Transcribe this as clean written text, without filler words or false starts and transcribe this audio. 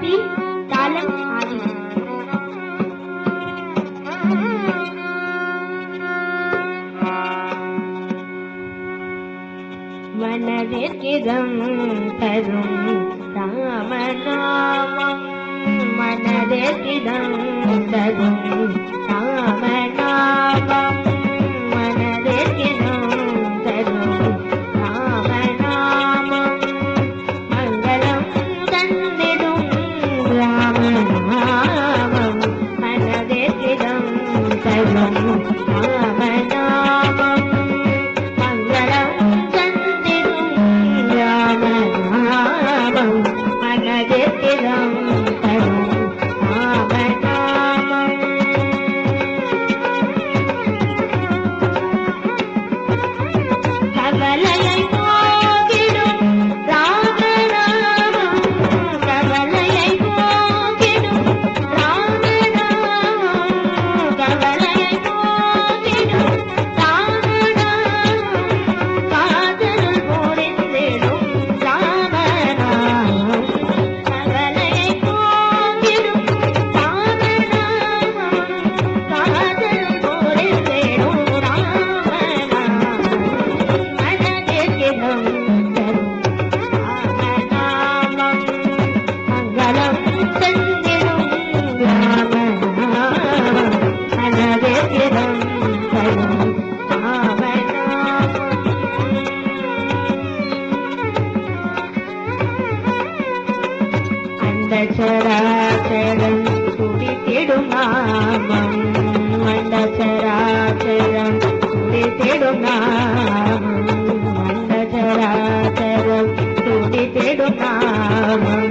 பக்தி தாளம் ஆதி. மனதிற்கிதம் தரும் ராமநாமம், மனதிற்கிதம் தரும் ராமநாமம், மனதிற்கிதம் தரும் ராமநாமம், மங்களம் தந்திடும் ராமநாமம், மனதிற்கிதம் தரும் ராமநாமம், மங்களம் தந்திடும் ராமநாமம், மனதிற்கிதம் தரும் ராமநாமம். கவலையை போக்கிடும் ராமநாமம், கவலையை போக்கிடும் ராமநாமம், கவலையை போக்கிடும் ராமநாமம், காதல் புரிந்திடும் ராமநாமம், கவலையை போக்கிடும் ராமநாமம், காதல் புரிந்திடும் ராமநாமம், மனதிற்கிதம் தரும் ராமநாமம், மங்களம் தந்திடும் ராமநாமம், மனதிற்கிதம் தரும் ராமநாமம். அந்த சராச்சரம் துடித்திடும் நாமம், அந்த சராச்சரம் துடித்திடும் நாமம், அந்த சராச்சரம் துடித்திடும் நாமம்,